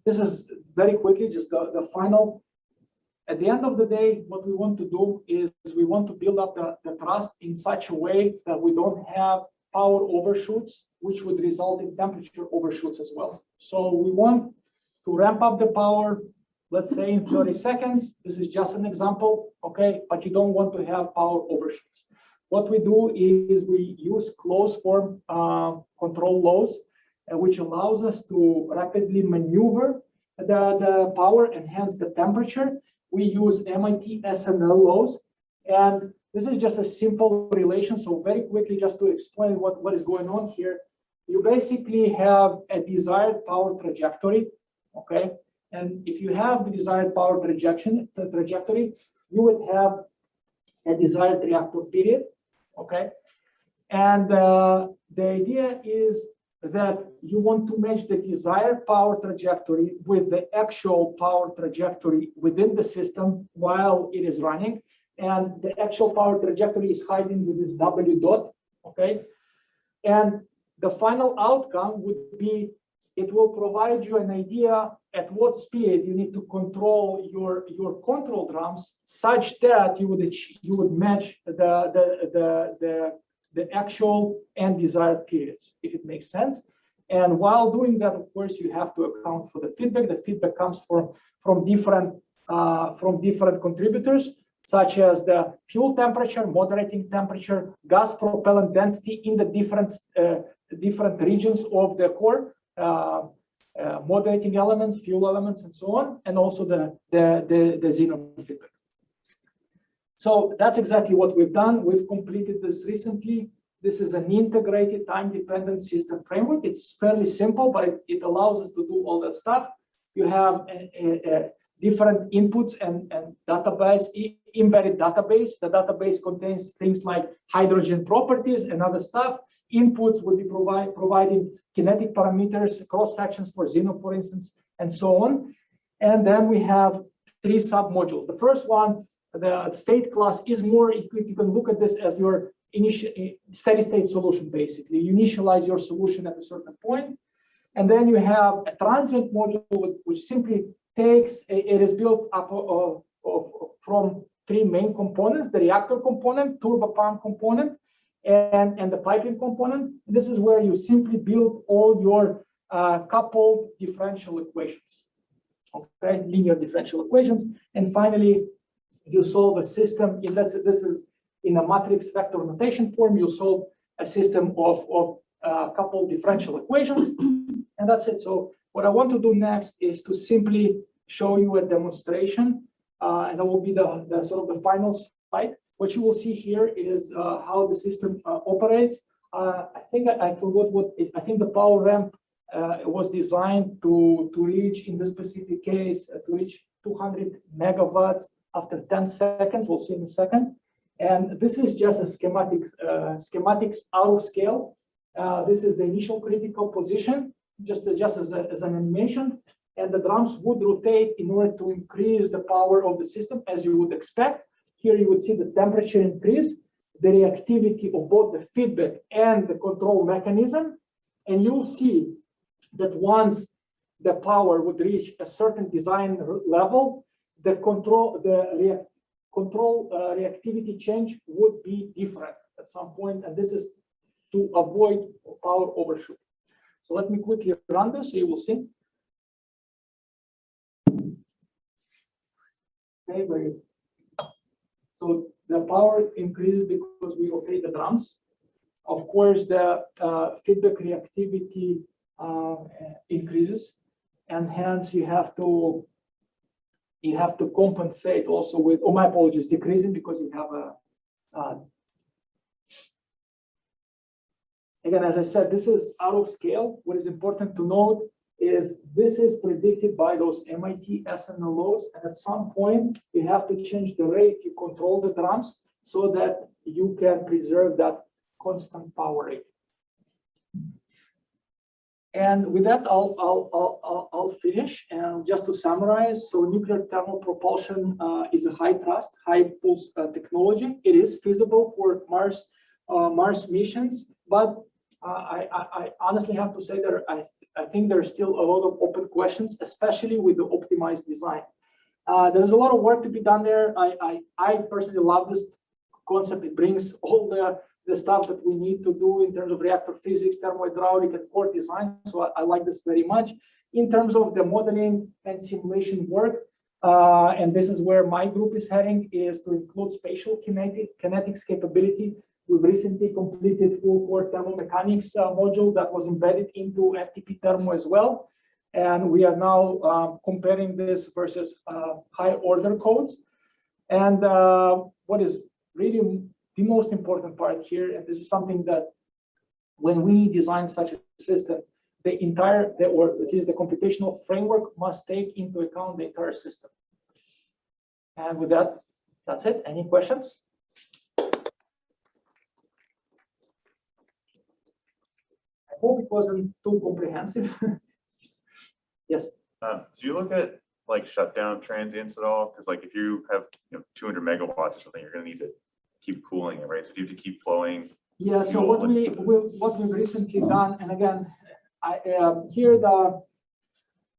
this is very quickly, just the final. At the end of the day, what we want to do is we want to build up the trust in such a way that we don't have power overshoots, which would result in temperature overshoots as well. So we want to ramp up the power, let's say in 30 seconds. This is just an example, okay? But you don't want to have power overshoots. What we do is we use closed form control laws, which allows us to rapidly maneuver the power and hence the temperature. We use MIT SNL laws, and this is just a simple relation. So very quickly, just to explain what is going on here, you basically have a desired power trajectory, okay? And if you have the desired power trajectory, you would have a desired reactor period, okay? And the idea is that you want to match the desired power trajectory with the actual power trajectory within the system while it is running. And the actual power trajectory is hiding with this W dot, okay? And the final outcome would be, it will provide you an idea at what speed you need to control your control drums such that you would match the actual and desired periods, if it makes sense. And while doing that, of course, you have to account for the feedback. The feedback comes from different contributors, such as the fuel temperature, moderating temperature, gas propellant density in the different regions of the core, moderating elements, fuel elements, and so on, and also the xenon feedback. So that's exactly what we've done. We've completed this recently. This is an integrated time-dependent system framework. It's fairly simple, but it allows us to do all that stuff. You have different inputs and database, embedded database. The database contains things like hydrogen properties and other stuff. Inputs would be providing kinetic parameters, cross sections for xenon, for instance, and so on. And then we have 3 sub-modules. The first one, the state class, is more, you can look at this as your initial steady state solution, basically. You initialize your solution at a certain point. And then you have a transient module, which simply takes, it is built up from 3 main components: the reactor component, turbopump component, and the piping component. This is where you simply build all your coupled differential equations, okay, linear differential equations. And finally, you solve a system, this is in a matrix vector notation form. You solve a system of coupled differential equations, and that's it. So what I want to do next is to simply show you a demonstration, and that will be the sort of the final slide. What you will see here is how the system operates. I think I forgot I think the power ramp was designed to reach, in this specific case, to reach 200 megawatts after 10 seconds. We'll see in a second. And this is just a schematics out of scale. This is the initial critical position, just as an animation. And the drums would rotate in order to increase the power of the system, as you would expect. Here you would see the temperature increase, the reactivity of both the feedback and the control mechanism. And you'll see that once the power would reach a certain design level, the control reactivity change would be different at some point, and this is to avoid power overshoot. So let me quickly run this so you will see. Okay, so the power increases because we rotate the drums. Of course, the feedback reactivity increases, and hence you have to compensate also with, oh, my apologies, decreasing, because you have a, again, as I said, this is out of scale. What is important to note is this is predicted by those MIT SNL laws, and at some point you have to change the rate you control the drums so that you can preserve that constant power rate. And with that, I'll finish. And just to summarize, so nuclear thermal propulsion is a high thrust, high pulse technology. It is feasible for Mars missions, but I honestly have to say that I think there's still a lot of open questions, especially with the optimized design. There's a lot of work to be done there. I personally love this concept. It brings all the stuff that we need to do in terms of reactor physics, thermohydraulic, and core design. So I like this very much. In terms of the modeling and simulation work, and this is where my group is heading, is to include spatial kinetics capability. We've recently completed full core thermomechanics module that was embedded into FTP Thermo as well. And we are now comparing this versus high order codes. And what is really the most important part here, and this is something that when we design such a system, the computational framework must take into account the entire system. And with that, that's it. Any questions? I hope it wasn't too comprehensive. Yes. Do you look at like shutdown transients at all? Because like if you have 200 megawatts or something, you're going to need to keep cooling it, right? So you have to keep flowing. Yeah. So what we've recently done, and again, I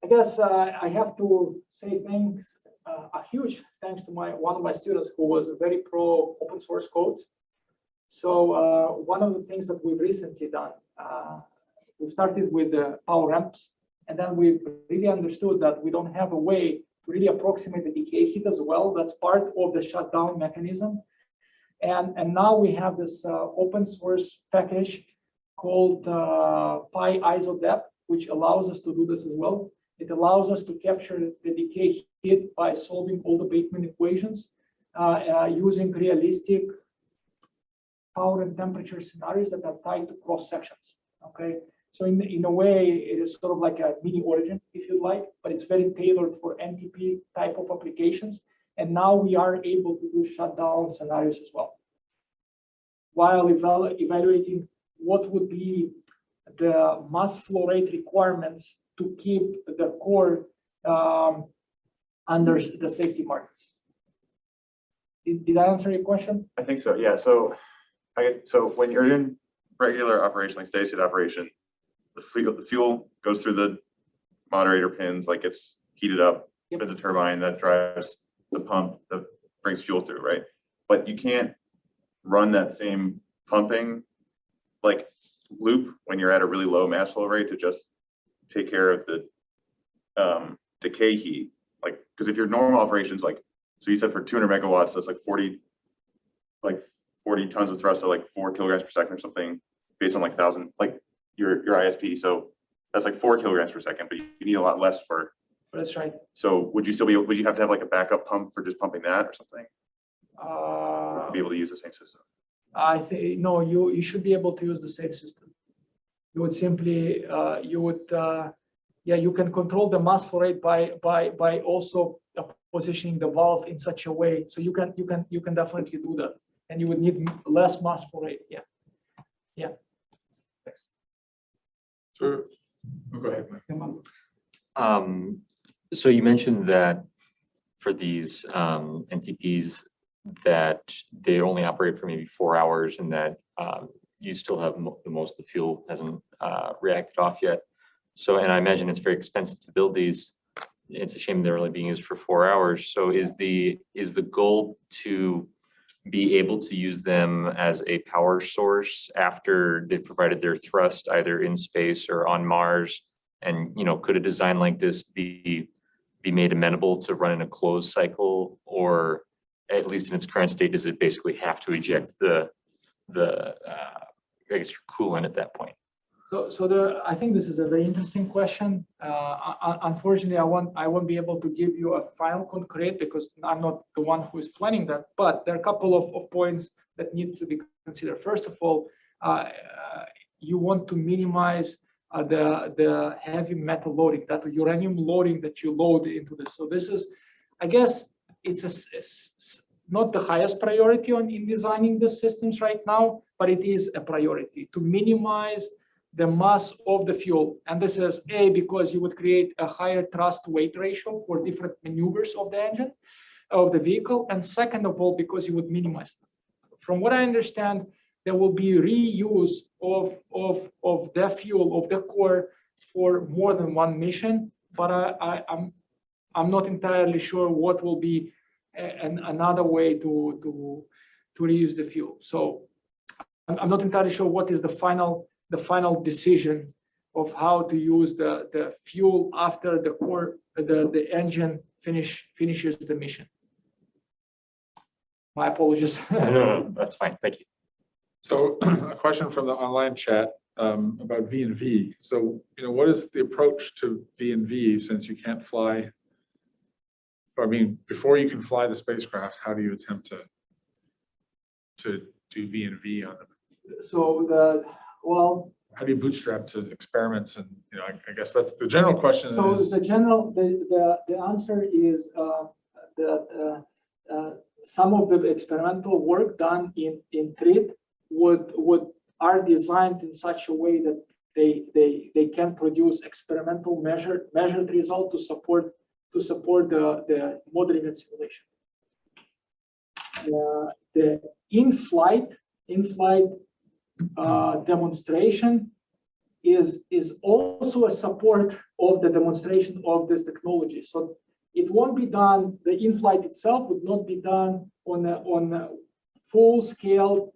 guess I have to say thanks, a huge thanks to one of my students who was very pro open source code. So one of the things that we've recently done, we started with the power amps, and then we really understood that we don't have a way to really approximate the decay heat as well. That's part of the shutdown mechanism. And now we have this open source package called PyIsoDep, which allows us to do this as well. It allows us to capture the decay heat by solving all the Bateman equations using realistic power and temperature scenarios that are tied to cross sections. Okay, so in a way, it is sort of like a mini origin, if you like, but it's very tailored for NTP type of applications. And now we are able to do shutdown scenarios as well, while evaluating what would be the mass flow rate requirements to keep the core under the safety margins. Did I answer your question? I think so. Yeah. So when you're in regular operation, like steady state operation, the fuel goes through the moderator pins, like it's heated up, spins a turbine that drives the pump that brings fuel through, right? But you can't run that same pumping like loop when you're at a really low mass flow rate to just take care of the decay heat. Like, because if your normal operations, like, so you said for 200 megawatts, that's like 40 tons of thrust, so like 4 kilograms per second or something, based on like 1,000, like your ISP. So that's like 4 kilograms per second, but you need a lot less for. That's right. So would you have to have like a backup pump for just pumping that or something? Or be able to use the same system? I think no. You should be able to use the same system. You would simply you can control the mass flow rate by also positioning the valve in such a way. So you can definitely do that, and you would need less mass flow rate. Yeah. Yeah. So go ahead, Mike. So you mentioned that for these NTPs that they only operate for maybe 4 hours, and that you still have the most of the fuel hasn't reacted off yet. So, and I imagine it's very expensive to build these. It's a shame they're only being used for 4 hours. So is the goal to be able to use them as a power source after they've provided their thrust either in space or on Mars? And could a design like this be made amenable to run in a closed cycle, or at least in its current state, does it basically have to eject the extra coolant at that point? So I think this is a very interesting question. Unfortunately, I won't be able to give you a final concrete because I'm not the one who is planning that. But there are a couple of points that need to be considered. First of all, you want to minimize the heavy metal loading, that uranium loading that you load into this. So this is, I guess, it's not the highest priority in designing the systems right now, but it is a priority to minimize the mass of the fuel. And this is because you would create a higher thrust weight ratio for different maneuvers of the engine, of the vehicle. And second of all, because you would minimize them. From what I understand, there will be reuse of the fuel, of the core, for more than one mission, but I'm not entirely sure what will be another way to reuse the fuel. So I'm not entirely sure what is the final decision of how to use the fuel after the engine finishes the mission. My apologies. No, that's fine. Thank you. So a question from the online chat about V&V. So, what is the approach to V&V since you can't fly? I mean, before you can fly the spacecraft, how do you attempt to do V&V on them? So How do you bootstrap to experiments? And, I guess that's the general question. so Is, the answer is that some of the experimental work done in TRIT are designed in such a way that they can produce experimental measured result to support the modeling and simulation. The in-flight demonstration is also a support of the demonstration of this technology. So it won't be done, the in-flight itself would not be done on a full-scale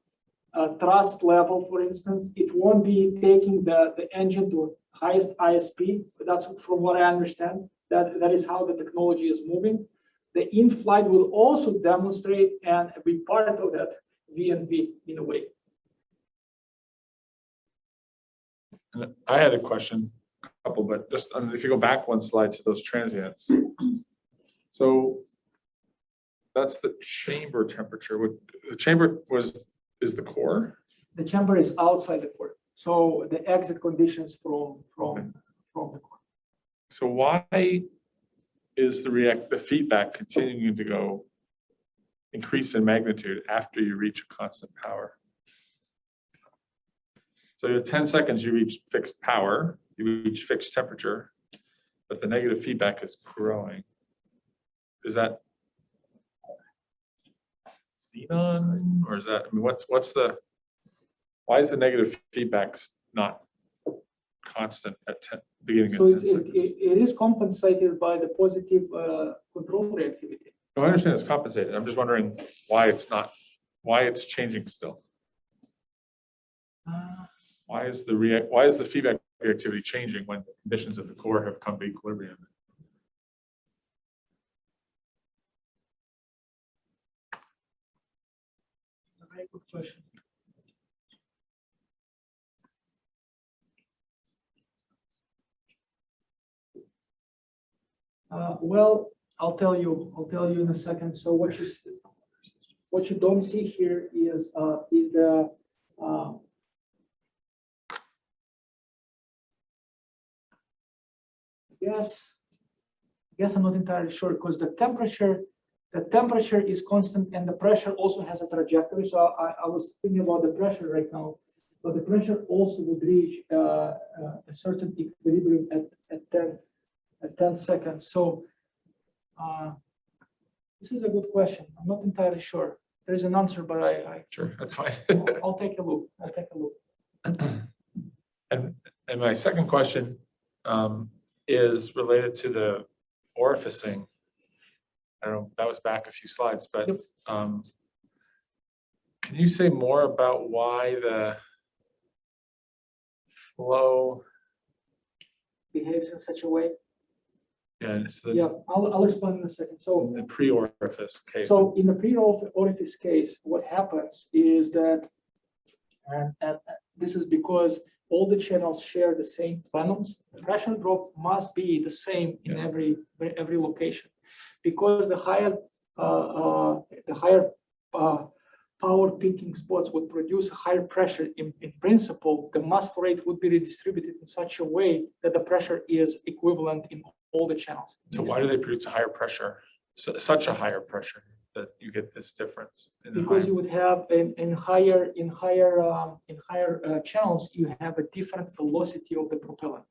thrust level, for instance. It won't be taking the engine to highest ISP. That's from what I understand. That is how the technology is moving. The in-flight will also demonstrate and be part of that V&V in a way. and I had a question, a couple, but just if you go back one slide to those transients. So that's the chamber temperature. The chamber is the core. The chamber is outside the core. So the exit conditions from the core. So why is the feedback continuing to increase in magnitude after you reach a constant power? So at 10 seconds, you reach fixed power, you reach fixed temperature, but the negative feedback is growing. Is that xenon, or is that, I mean, why is the negative feedback not constant at beginning So of 10 seconds? it is compensated by the positive control reactivity. No, I understand it's compensated. I'm just wondering why it's changing still. Why is the feedback reactivity changing when the conditions of the core have come to equilibrium? Very good question. Well, I'll tell you in a second. So what you don't see here is the Yes, I'm not entirely sure because the temperature is constant and the pressure also has a trajectory. So I was thinking about the pressure right now, but the pressure also would reach a certain equilibrium at 10 seconds. So this is a good question. I'm not entirely sure. There is an answer, but Sure, that's fine. I'll take a look. And my second question is related to the orificing. I don't know, that was back a few slides, but Yep. Can you say more about why the flow? Behaves in such a way. Yeah, so Yeah, I'll explain in a second. So in the pre-orifice case. So in the pre-orifice case, what happens is that, and this is because all the channels share the same plenums. The pressure drop must be the same in every location, because the higher power peaking spots would produce higher pressure. In principle, the mass flow rate would be redistributed in such a way that the pressure is equivalent in all the channels. So why do they produce a higher pressure, such a higher pressure that you get this difference? Because you would have in higher channels, you have a different velocity of the propellant,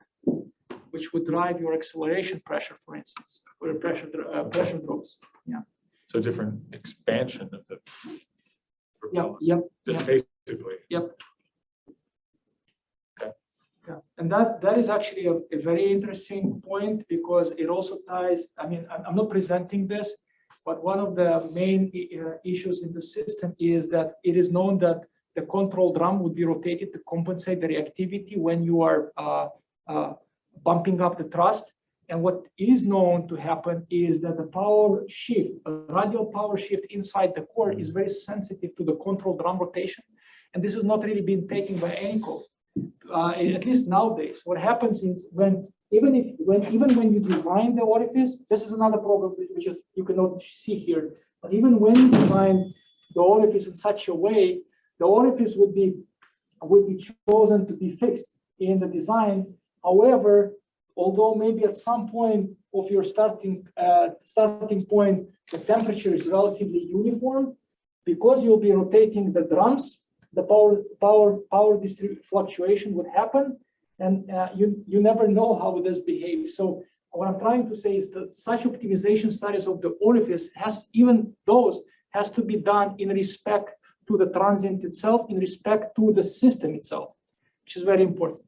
which would drive your acceleration pressure, for instance, where pressure drops. Yeah. So different expansion of the propellant. Yep. Basically. Yep. Okay. Yeah, and that is actually a very interesting point because it also ties, I mean, I'm not presenting this, but one of the main issues in the system is that it is known that the control drum would be rotated to compensate the reactivity when you are bumping up the thrust. And what is known to happen is that the power shift, radial power shift inside the core is very sensitive to the control drum rotation. And this has not really been taken by any code. At least nowadays, what happens is even when you design the orifice, this is another problem which is you cannot see here. But even when you design the orifice in such a way, the orifice would be chosen to be fixed in the design. However, although maybe at some point of your starting point, the temperature is relatively uniform, because you'll be rotating the drums, the power fluctuation would happen, and you never know how this behaves. So what I'm trying to say is that such optimization studies of the orifice has to be done in respect to the transient itself, in respect to the system itself, which is very important.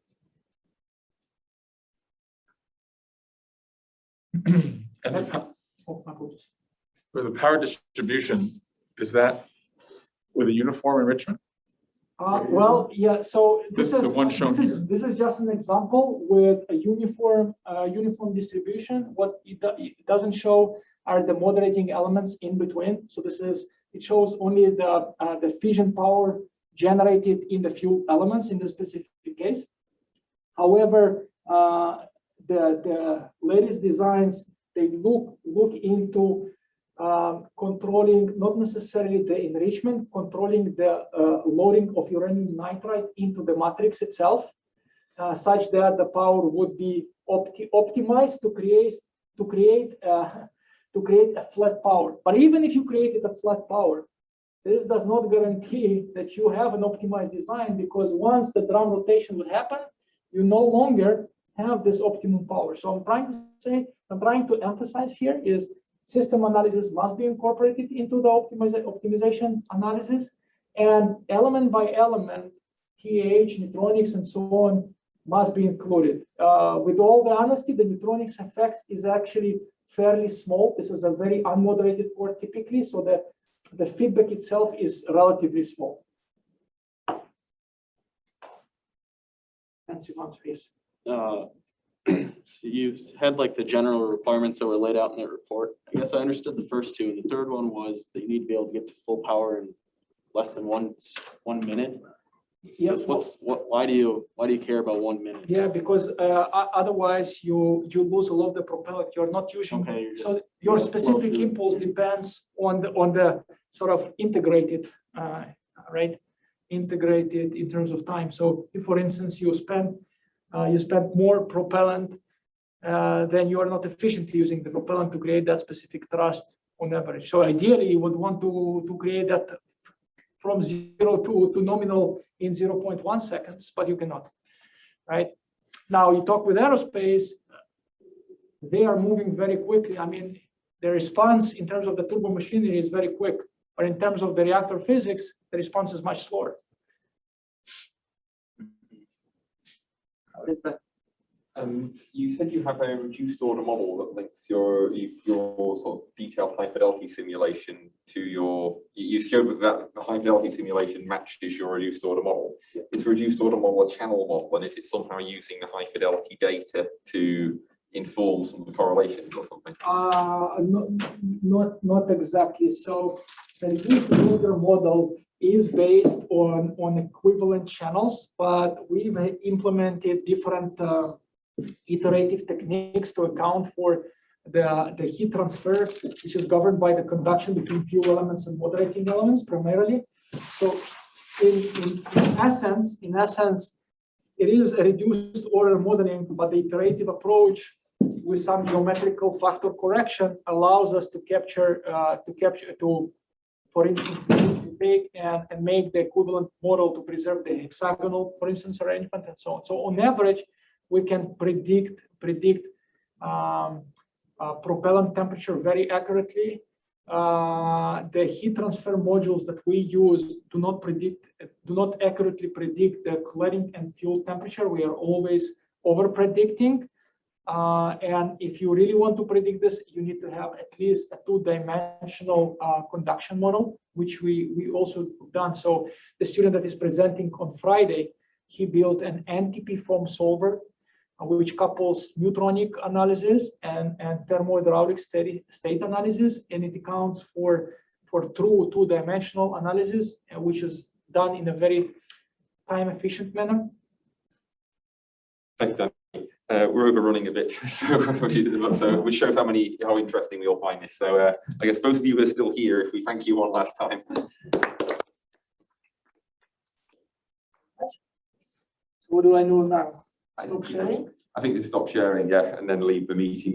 And with the power distribution, is that with a uniform enrichment? Well, yeah. So This is the one shown here. This is just an example with a uniform distribution. What it doesn't show are the moderating elements in between. So it shows only the fission power generated in the fuel elements in the specific case. However, the latest designs, they look into controlling not necessarily the enrichment, controlling the loading of uranium nitride into the matrix itself, such that the power would be optimized to create a flat power. But even if you created a flat power, this does not guarantee that you have an optimized design, because once the drum rotation would happen, you no longer have this optimum power. So I'm trying to emphasize here is system analysis must be incorporated into the optimization analysis, and element by element, TH, neutronics, and so on must be included. With all the honesty, the neutronics effect is actually fairly small. This is a very unmoderated core typically, so the feedback itself is relatively small. Fancy one's face. So you had like the general requirements that were laid out in that report. I guess I understood the first two, and the third one was that you need to be able to get to full power in less than one minute. Yes. Why do you care about 1 minute? Yeah, because otherwise you lose a lot of the propellant. You're not using. Okay, So your specific impulse depends on the sort of integrated, right? Integrated in terms of time. So if, for instance, you spend more propellant, then you are not efficiently using the propellant to create that specific thrust on average. So ideally, you would want to create that from 0 to nominal in 0.1 seconds, but you cannot, right? Now you talk with aerospace, they are moving very quickly. I mean, the response in terms of the turbo machinery is very quick, but in terms of the reactor physics, the response is much slower. How is that? You said you have a reduced order model that links your sort of detailed high fidelity simulation to you showed that the high fidelity simulation matches your reduced order model. Yeah. Is the reduced order model a channel model, and is it somehow using the high fidelity data to inform some of the correlations or something? Not exactly. So the reduced order model is based on equivalent channels, but we've implemented different iterative techniques to account for the heat transfer, which is governed by the conduction between fuel elements and moderating elements primarily. So in essence, it is a reduced order modeling, but the iterative approach with some geometrical factor correction allows us to capture, for instance, to take and make the equivalent model to preserve the hexagonal, for instance, arrangement and so on. So on average, we can predict propellant temperature very accurately. the heat transfer modules that we use do not accurately predict the cladding and fuel temperature. We are always over predicting. And if you really want to predict this, you need to have at least a two-dimensional conduction model, which we also done. So the student that is presenting on Friday, he built an NTP foam solver, which couples neutronic analysis and thermohydraulic state analysis, and it accounts for true two-dimensional analysis, which is done in a very time-efficient manner. Thanks, Dan. We're overrunning a bit, so which shows how interesting we all find this. So I guess both of you are still here. If we thank you one last time. So what do I do now? I Stop think sharing? I think you stop sharing, yeah, and then leave the meeting.